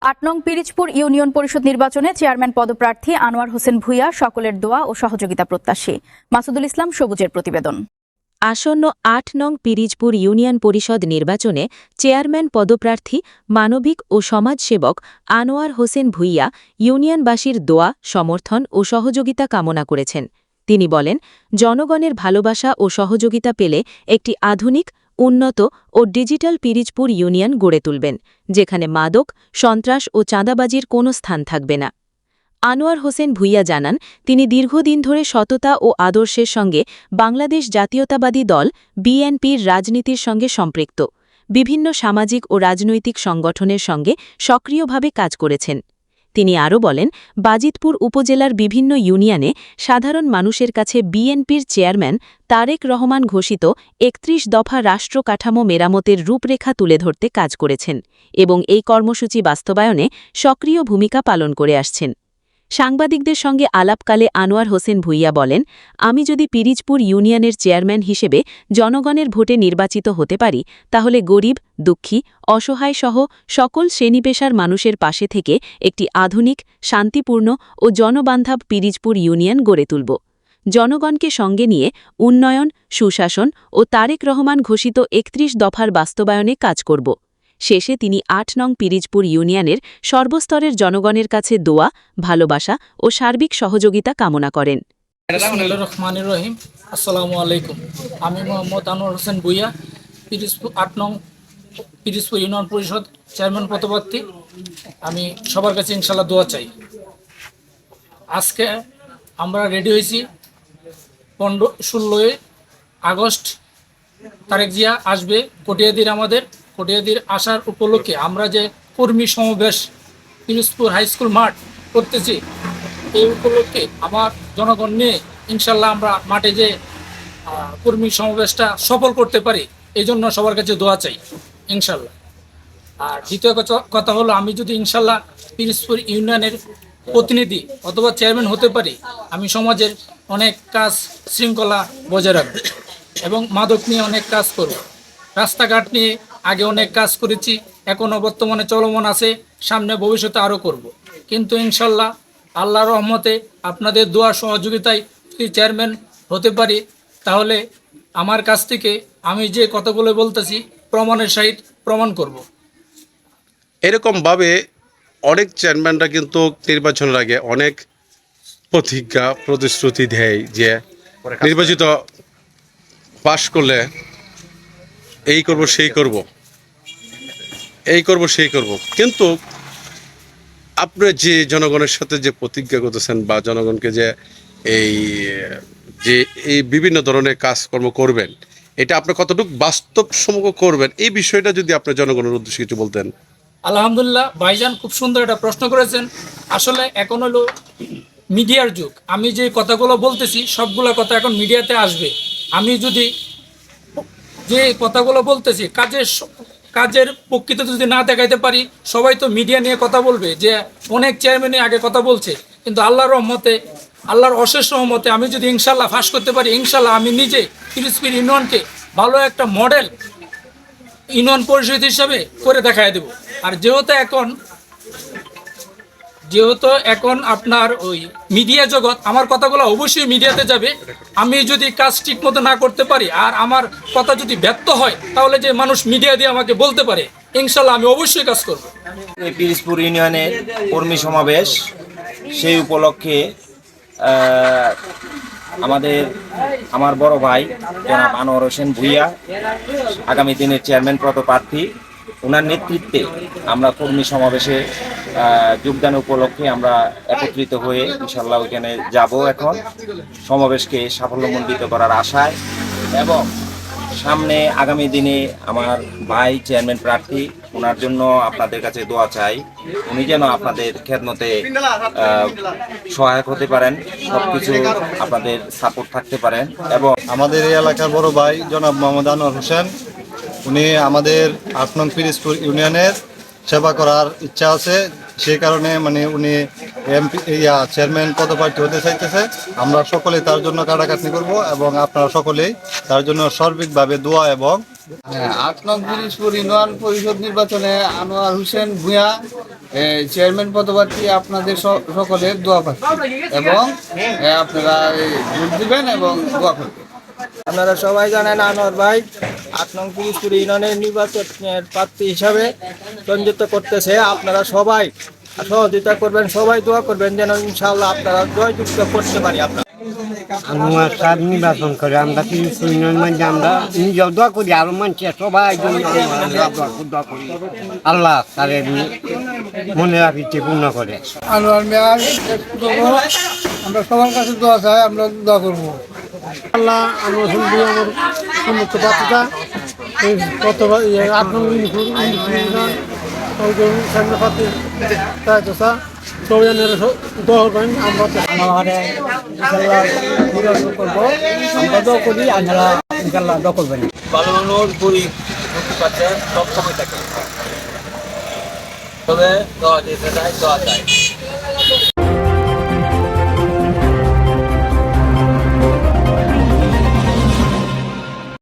৮ নং পিরিজপুর ইউনিয়ন পরিষদ নির্বাচনে চেয়ারম্যান পদপ্রার্থী আনোয়ার হোসেন ভূঁইয়া সকলের দোয়া ও সহযোগিতা প্রত্যাশী। মাসুদুল ইসলাম সবুজের প্রতিবেদন। আসন্ন ৮ নং পিরিজপুর ইউনিয়ন পরিষদ নির্বাচনে চেয়ারম্যান পদপ্রার্থী মানবিক ও সমাজসেবক আনোয়ার হোসেন ভূঁইয়া ইউনিয়নবাসীর দোয়া, সমর্থন ও সহযোগিতা কামনা করেছেন। তিনি বলেন, জনগণের ভালোবাসা ও সহযোগিতা পেলে একটি আধুনিক, উন্নত ও ডিজিটাল পিরিজপুর ইউনিয়ন গড়ে তুলবেন, যেখানে মাদক, সন্ত্রাস ও চাঁদাবাজির কোনো স্থান থাকবে না। আনোয়ার হোসেন ভূঁইয়া জানান, তিনি দীর্ঘদিন ধরে সততা ও আদর্শের সঙ্গে বাংলাদেশ জাতীয়তাবাদী দল বিএনপির রাজনীতির সঙ্গে সম্পৃক্ত। বিভিন্ন সামাজিক ও রাজনৈতিক সংগঠনের সঙ্গে সক্রিয়ভাবে কাজ করেছেন। তিনি আরও বলেন, বাজিতপুর উপজেলার বিভিন্ন ইউনিয়নে সাধারণ মানুষের কাছে বিএনপির চেয়ারম্যান তারেক রহমান ঘোষিত ৩১ দফা রাষ্ট্র কাঠামো মেরামতের রূপরেখা তুলে ধরতে কাজ করেছেন এবং এই কর্মসূচি বাস্তবায়নে সক্রিয় ভূমিকা পালন করে আসছেন। সাংবাদিকদের সঙ্গে আলাপকালে আনোয়ার হোসেন ভূঁইয়া বলেন, আমি যদি পিরিজপুর ইউনিয়নের চেয়ারম্যান হিসেবে জনগণের ভোটে নির্বাচিত হতে পারি, তাহলে গরিব, দুঃখী, অসহায়সহ সকল শ্রেণীপেশার মানুষের পাশে থেকে একটি আধুনিক, শান্তিপূর্ণ ও জনবান্ধব পিরিজপুর ইউনিয়ন গড়ে তুলব। জনগণকে সঙ্গে নিয়ে উন্নয়ন, সুশাসন ও তারেক রহমান ঘোষিত ৩১ দফার বাস্তবায়নে কাজ করব। শেষে তিনি ৮ নং পিরিজপুর ইউনিয়নের সর্বস্তরের জনগণের কাছে দোয়া, ভালোবাসা ও সার্বিক সহযোগিতা কামনা করেন। বিসমিল্লাহির রহমানির রহিম। আসসালামু আলাইকুম। আমি মোহাম্মদ আনোয়ার হোসেন ভূঁইয়া, পিরিজপুর ৮ নং পিরিজপুর ইউনিয়ন পরিষদ চেয়ারম্যান পদপ্রার্থী। আমি সবার কাছে ইনশাল্লাহ দোয়া চাই। আজকে আমরা রেডি হয়েছি 16 আগস্ট তারেক জিয়া আসবে কটিয়াদির। আমাদের কটিয়াদির আসার উপলক্ষে আমরা যে কর্মী সমাবেশ পিরিজপুর হাই স্কুল মাঠ করতেছি, এই উপলক্ষে আমার জনগণ নিয়ে ইনশাল্লাহ আমরা মাঠে যে কর্মী সমাবেশটা সফল করতে পারি, এই জন্য সবার কাছে দোয়া চাই ইনশাল্লাহ। আর দ্বিতীয় কথা হলো, আমি যদি ইনশাল্লাহ পিরিজপুর ইউনিয়নের প্রতিনিধি অথবা চেয়ারম্যান হতে পারি, আমি সমাজের অনেক কাজ শৃঙ্খলা বজায় রাখব এবং মাদক নিয়ে অনেক কাজ করব। রাস্তাঘাট নিয়ে আগে অনেক কাজ করেছি, এখনও বর্তমানে চলমান আছে, সামনে ভবিষ্যতে আরও করব। কিন্তু ইনশাল্লাহ আল্লাহর রহমতে আপনাদের দোয়া সহযোগিতায় যদি চেয়ারম্যান হতে পারি, তাহলে আমার কাছ থেকে আমি যে কথাগুলো বলতেছি প্রমাণের সহিত প্রমাণ করব। এরকমভাবে অনেক চেয়ারম্যানরা কিন্তু নির্বাচনের আগে অনেক প্রতিজ্ঞা, প্রতিশ্রুতি দেয় যে নির্বাচিত পাশ করলে এই করব, সেই করব, এই করব, সেই করব। কিন্তু আপনি যে জনগণের সাথে যে প্রতিজ্ঞা করতেছেন বা জনগণকে যে এই বিভিন্ন ধরনের কাজকর্ম করবেন, এটা আপনি কতটুকু বাস্তবসম্মত করবেন, এই বিষয়টা যদি আপনি জনগণের উদ্দেশ্যে কিছু বলতেন। আলহামদুলিল্লাহ ভাইজান, খুব সুন্দর একটা প্রশ্ন করেছেন। আসলে এখন হলো মিডিয়ার যুগ। আমি যে কথাগুলো বলতেছি সবগুলো কথা এখন মিডিয়াতে আসবে। আমি যদি যে কথাগুলো বলতেছি কাজের প্রকৃত যদি না দেখাইতে পারি, সবাই তো মিডিয়া নিয়ে কথা বলবে যে অনেক চেয়ারম্যানই আগে কথা বলছে। কিন্তু আল্লাহর রহমতে, আল্লাহর অশেষ রহমতে আমি যদি ইনশাল্লাহ ফাঁস করতে পারি, ইনশাল্লাহ আমি নিজে পিরিজপুর ইউনিয়নকে ভালো একটা মডেল ইউনিয়ন পরিষদ হিসাবে করে দেখাই দেব। আর যেহেতু এখন আপনার ওই মিডিয়া জগৎ, আমার কথাগুলো অবশ্যই মিডিয়াতে যাবে। আমি যদি কাজ ঠিক মতো না করতে পারি আর আমার কথা যদি ব্যর্থ হয়, তাহলে যে মানুষ মিডিয়া দিয়ে আমাকে বলতে পারে, ইনশাল্লাহ আমি অবশ্যই কাজ করব। পিরিজপুর ইউনিয়নের কর্মী সমাবেশ, সেই উপলক্ষে আমার বড় ভাই জনাব আনোয়ার হোসেন ভূঁইয়া আগামী দিনের চেয়ারম্যান পদপ্রার্থী, ওনার নেতৃত্বে আমরা কর্মী সমাবেশে যোগদান উপলক্ষে আমরা একত্রিত হয়ে ইনশাল্লাহ ওইখানে যাব। এখন সমাবেশকে সাফল্যমণ্ডিত করার আশায়, এবং সামনে আগামী দিনে আমার ভাই চেয়ারম্যান প্রার্থী, ওনার জন্য আপনাদের কাছে দোয়া চাই। উনি যেন আপনাদের খেদমতে সহায়ক হতে পারেন, সবকিছু আপনাদের সাপোর্ট থাকতে পারেন। এবং আমাদের এই এলাকার বড় ভাই জনাব মোহাম্মদ আনোয়ার হোসেন, উনি আমাদের ৮ নং পিরিজপুর ইউনিয়নের সেবা করার ইচ্ছা আছে, সেই কারণে উনি চেয়ারম্যান পদপ্রার্থী হতে চাইতেছে। আমরা সকলেই তার জন্য কাটাকাটনি করব এবং আপনারা সকলেই তার জন্য সার্বিকভাবে দোয়া এবং হ্যাঁ, ৮ নং পিরিজপুর ইউনিয়ন পরিষদ নির্বাচনে আনোয়ার হোসেন ভূঁইয়া চেয়ারম্যান পদপ্রার্থী, আপনাদের সকলের দোয়া পাচ্ছি এবং আপনারা ভোট দিবেন এবং দোয়া করবেন। আপনারা সবাই জানেন আনোয়ার ভাই ৮ নং পিরিজপুর ইউনিয়নের নির্বাচনের প্রার্থী হিসাবে সংযুক্ত করতেছে। আপনারা সবাই সহযোগিতা করবেন, সবাই দোয়া করবেন যেন ইনশাআল্লাহ আপনারা জয়যুক্ত করতে পারি। আনোয়ার সাহেব নির্বাচন করে আমরা পিরিজপুর ইউনিয়ন মধ্যে আমরা নিজেও দোয়া করি, আরো মানুষ সবাই জন্য দোয়া করি আল্লাহ তাদের মনের আপিতে পূর্ণ করে। আনোয়ার মেয়ার আমরা সবার কাছে দোয়া চাই, আমরা দোয়া করবো। আল্লাহ আমার সমস্ত বাচ্চাটা কত ৮ নং ভালো মানুষ গরিব মুক্তি পাচ্ছে সব সময় থাকে, তবে দোয়া দিতে চাই, দোয়া চাই।